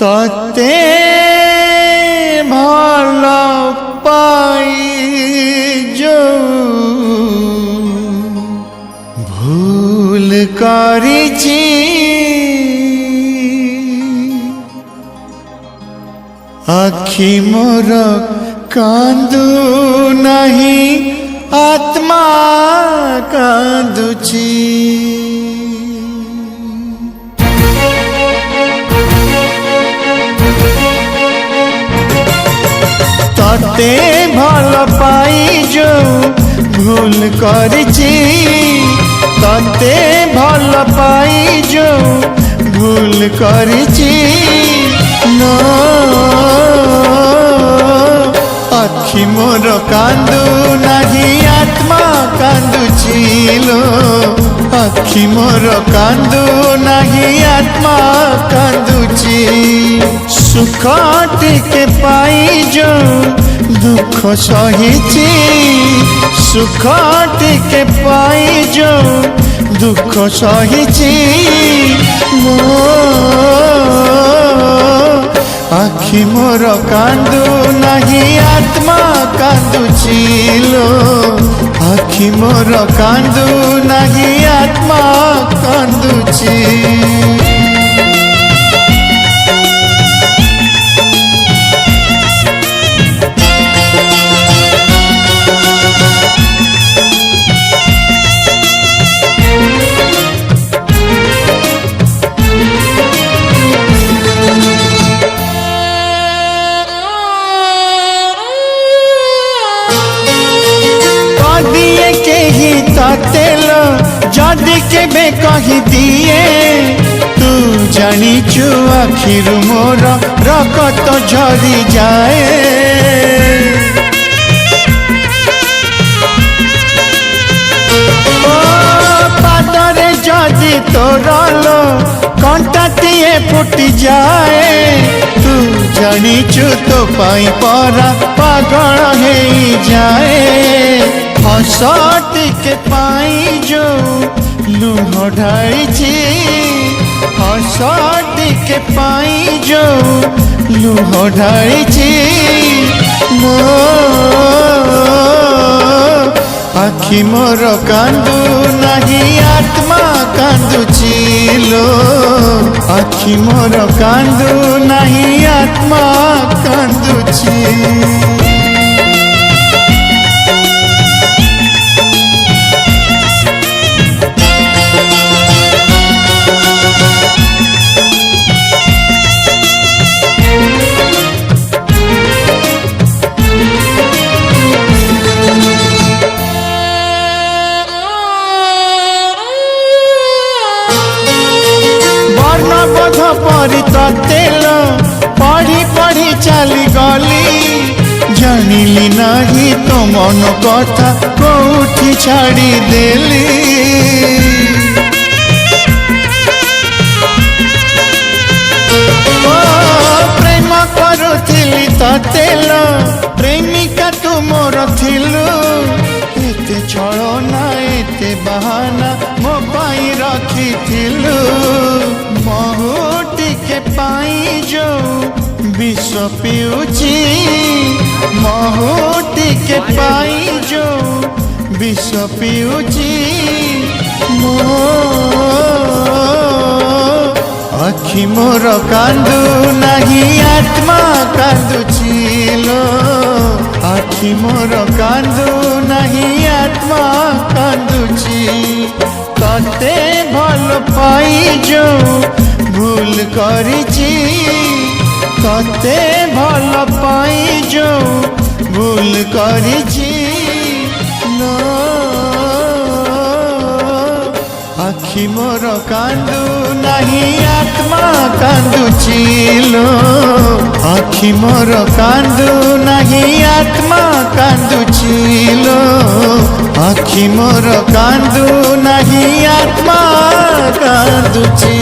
तते भल पाई जो भूल करिछि आखि मोर कांदू नहीं आत्मा कांदुची। तते भल पाई जो भूल करिछि तते भल पाई जो भूल करिछि नो आखि मोर कांदू नहीं आत्मा कांदुची लो आखि मोर कांदू नहीं आत्मा कांदुची। सुख टिके पाई जो दुख सहिछि सुख टिके पाई जो दुख सहिछि आखि मोर कांदू नहीं आत्मा कांदुची लो आखि मोर कांदू नहीं आत्मा कांदुची। तेलो जदि केबे कही दिए तू जानिचु आखिरु मोर रकत झरी जाए। ओ पादरे जदि तोर लो कंटाटिए फुटी जाए तू जानिचु तो पाई परा पागल हे जाए। हस टिके पाई जो लुह ढालिछि हस टिके पाई जो लुह ढालिछि मो आखि मोर कांदू नहीं आत्मा कांदुची लो आखि मोर कांदू नहीं आत्मा कांदुची। परी तेल पढ़ी पढ़ी चली गली जानिली नहीं तो मन कथा कोठी छाड़ी देली। ओ प्रेम करुथिली तेल प्रेमिका तू मोर थिलु एते छलना एते बहाना मो पाई रखिथिलु महु टिके पाई जो विष पिउछि महु टिके पाई जो विष पिउछि मो आखि मोर कांदू नहीं आत्मा कांदुची लो आखि मोर कांदू नहीं आत्मा कांदुची। तते भल पाई जो भूल करिछि तते भल पाई जो भूल करिछि नो आखि मोर कांदू नहीं आत्मा कांदुची लो आखि मोर कांदू नहीं आत्मा कांदुची लो आखि मोर कांदू नहीं आत्मा कांदुची।